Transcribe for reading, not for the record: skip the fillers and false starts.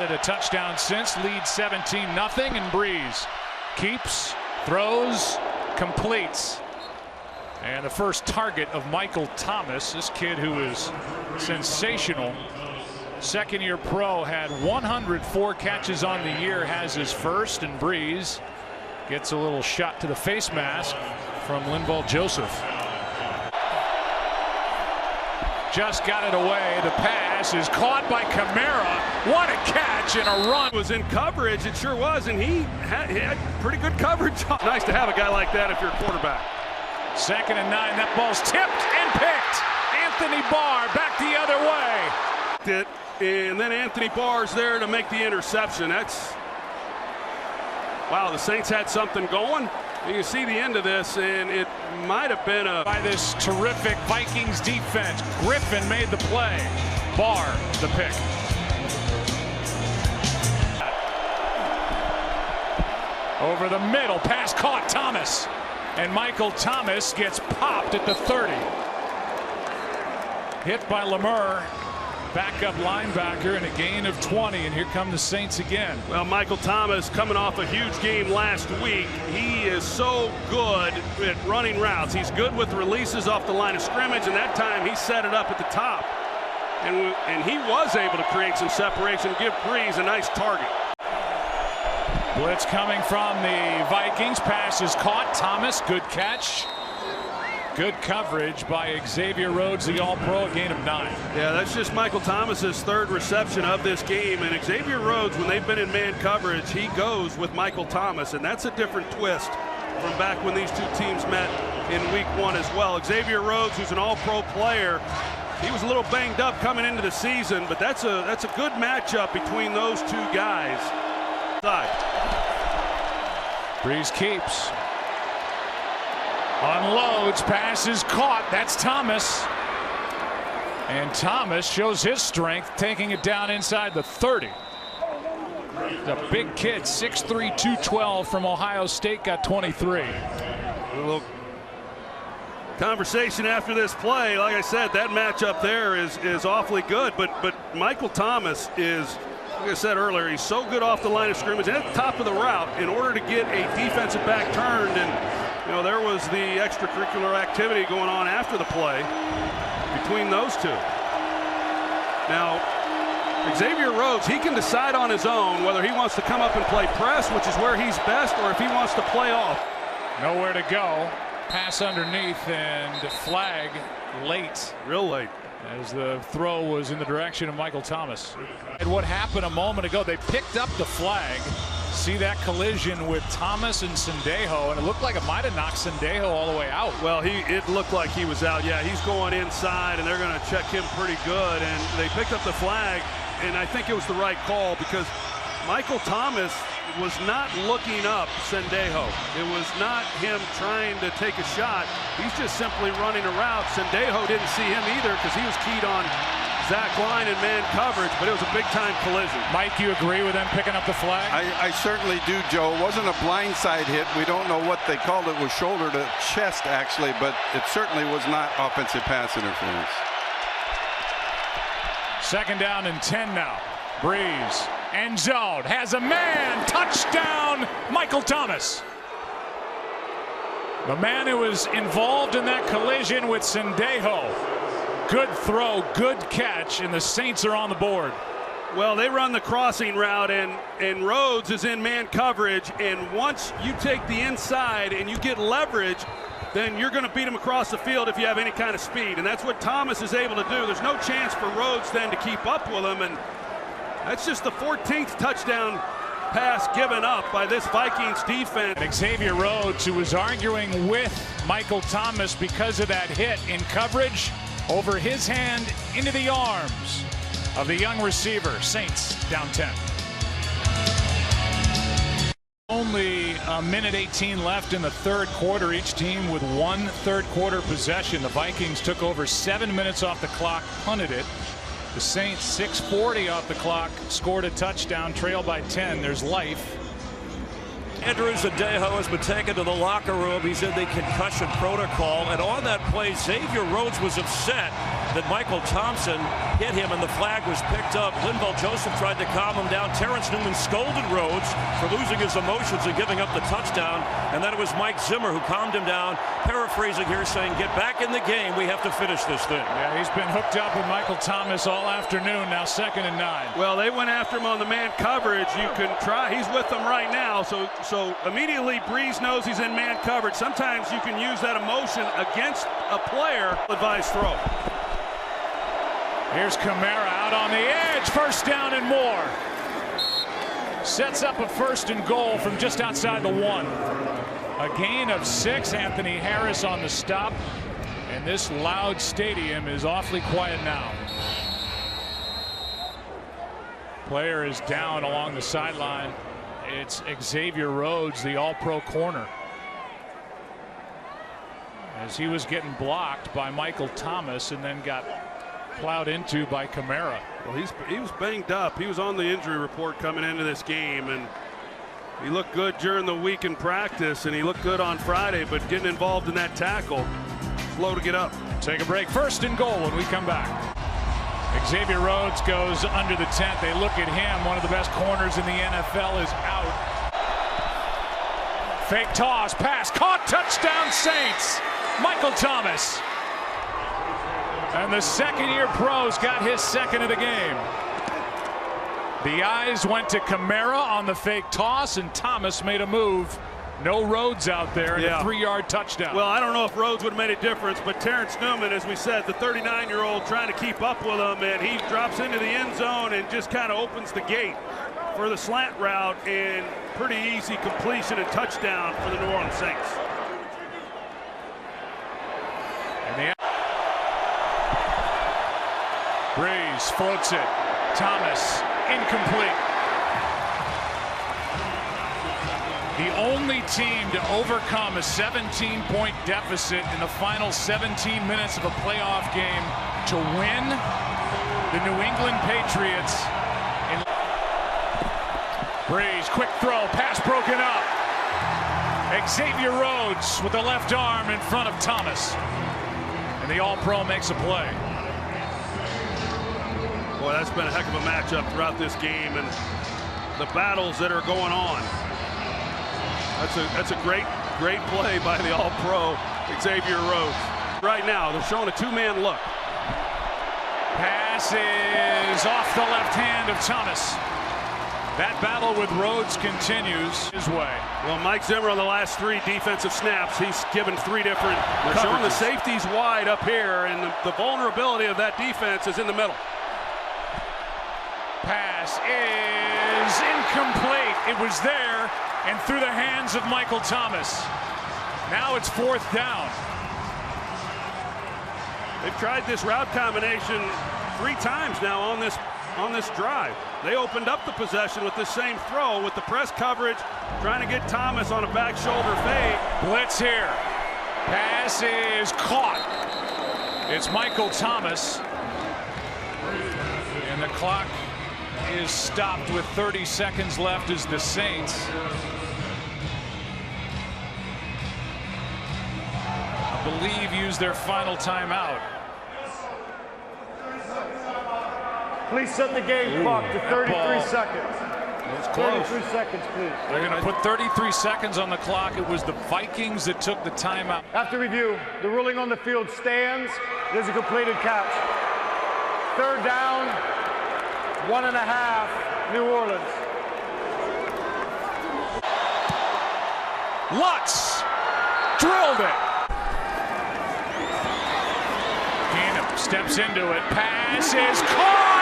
added a touchdown since, lead 17-0, and Breeze keeps, throws, completes. And the first target of Michael Thomas, this kid who is sensational. Second-year pro, had 104 catches on the year, has his first, and Breeze gets a little shot to the face mask from Linval Joseph. Just got it away. The pass is caught by Kamara. What a catch and a run. Was in coverage, it sure was, and he had pretty good coverage. Nice to have a guy like that if you're a quarterback. 2nd and 9. That ball's tipped and picked. Anthony Barr back the other way. And then Anthony Barr's there to make the interception. That's, wow, the Saints had something going. You can see the end of this, and it might have been by this terrific Vikings defense. Griffin made the play. Barr the pick. Over the middle, pass caught, Thomas. And Michael Thomas gets popped at the 30. Hit by Lemur. Backup linebacker, and a gain of 20, and here come the Saints again. Well, Michael Thomas coming off a huge game last week. He is so good at running routes. He's good with releases off the line of scrimmage, and that time he set it up at the top. And he was able to create some separation, give Breeze a nice target. Blitz coming from the Vikings. Pass is caught. Thomas, good catch. Good coverage by Xavier Rhodes, the All-Pro, a gain of 9. Yeah, that's just Michael Thomas's third reception of this game. And Xavier Rhodes, when they've been in man coverage, he goes with Michael Thomas. And that's a different twist from back when these two teams met in week 1 as well. Xavier Rhodes, who's an All-Pro player, he was a little banged up coming into the season, but that's a good matchup between those two guys. Breeze keeps. Unloads, pass is caught. That's Thomas. And Thomas shows his strength, taking it down inside the 30. The big kid, 6'3", 212 from Ohio State, got 23. A little conversation after this play. Like I said, that matchup there is awfully good. But Michael Thomas is, like I said earlier, he's so good off the line of scrimmage and at the top of the route in order to get a defensive back turned. And you know, there was the extracurricular activity going on after the play between those two. Now, Xavier Rhodes, he can decide on his own whether he wants to come up and play press, which is where he's best, or if he wants to play off. Nowhere to go. Pass underneath and flag late. Real late. As the throw was in the direction of Michael Thomas. And what happened a moment ago, they picked up the flag. See that collision with Thomas and Sendejo, and it looked like it might have knocked Sendejo all the way out. Well, it looked like he was out. Yeah, he's going inside, and they're going to check him pretty good. And they picked up the flag, and I think it was the right call because Michael Thomas was not looking up Sendejo. It was not him trying to take a shot. He's just simply running a route. Sendejo didn't see him either because he was keyed on Zach Line and man coverage, but it was a big-time collision. Mike, you agree with them picking up the flag? I certainly do, Joe. It wasn't a blindside hit. We don't know what they called it. It was shoulder to chest, actually, but it certainly was not offensive pass interference. 2nd down and 10 now. Breeze, end zone, has a man, touchdown, Michael Thomas. The man who was involved in that collision with Sendejo. Good throw, good catch, and the Saints are on the board. Well, they run the crossing route, and Rhodes is in man coverage, and once you take the inside and you get leverage, then you're going to beat him across the field if you have any kind of speed, and that's what Thomas is able to do. There's no chance for Rhodes then to keep up with him, and that's just the 14th touchdown pass given up by this Vikings defense. And Xavier Rhodes, who was arguing with Michael Thomas because of that hit in coverage, over his hand into the arms of the young receiver. Saints down 10. Only a minute 18 left in the 3rd quarter. Each team with 1 third-quarter possession. The Vikings took over 7 minutes off the clock, punted it. The Saints, 6:40 off the clock, scored a touchdown, trail by 10. There's life. Andrew Sendejo has been taken to the locker room. He's in the concussion protocol, and on that play, Xavier Rhodes was upset that Michael Thompson hit him and the flag was picked up. Linval Joseph tried to calm him down. Terrence Newman scolded Rhodes for losing his emotions and giving up the touchdown. And then it was Mike Zimmer who calmed him down. Paraphrasing here, saying, get back in the game. We have to finish this thing. Yeah, he's been hooked up with Michael Thomas all afternoon. Now 2nd and 9. Well, they went after him on the man coverage. You can try. He's with them right now. So immediately Breeze knows he's in man coverage. Sometimes you can use that emotion against a player. Advised throw. Here's Kamara out on the edge. 1st down and more. Sets up a 1st and goal from just outside the 1. A gain of 6. Anthony Harris on the stop. And this loud stadium is awfully quiet now. Player is down along the sideline. It's Xavier Rhodes, the all-pro corner, as he was getting blocked by Michael Thomas and then got plowed into by Kamara. Well, he was banged up. He was on the injury report coming into this game, and he looked good during the week in practice, and he looked good on Friday, but getting involved in that tackle, slow to get up. Take a break. 1st and goal when we come back. Xavier Rhodes goes under the tent. They look at him. One of the best corners in the NFL is out. Fake toss, pass, caught, touchdown Saints. Michael Thomas. And the 2nd-year pro's got his 2nd of the game. The eyes went to Kamara on the fake toss, and Thomas made a move. No Rhodes out there, and a 3-yard touchdown. Well, I don't know if Rhodes would have made a difference, but Terrence Newman, as we said, the 39-year-old trying to keep up with him, and he drops into the end zone and just kind of opens the gate for the slant route, and pretty easy completion and touchdown for the New Orleans Saints. And Breeze floats it. Thomas, incomplete. The only team to overcome a 17-point deficit in the final 17 minutes of a playoff game to win, the New England Patriots. Breeze, quick throw, pass broken up. Xavier Rhodes with the left arm in front of Thomas. And the All-Pro makes a play. Boy, that's been a heck of a matchup throughout this game, and the battles that are going on. That's a great play by the All-Pro Xavier Rhodes. Right now, they're showing a 2-man look. Pass is off the left hand of Thomas. That battle with Rhodes continues his way. Well, Mike Zimmer on the last 3 defensive snaps, he's given 3 different. They're showing the safeties wide up here, and the vulnerability of that defense is in the middle. Pass is incomplete. It was there and through the hands of Michael Thomas. Now it's 4th down. They've tried this route combination 3 times now on this drive. They opened up the possession with the same throw with the press coverage, trying to get Thomas on a back shoulder fade. Blitz here. Pass is caught. It's Michael Thomas. And the clock is stopped with 30 seconds left as the Saints believe use their final timeout. Please set the game clock to 33 seconds. It's close. 33 seconds, please. They're going to put 33 seconds on the clock. It was the Vikings that took the timeout. After review, the ruling on the field stands. There's a completed catch. 3rd down, 1.5, New Orleans. Lutz drilled it. Keenum steps into it. Pass is caught.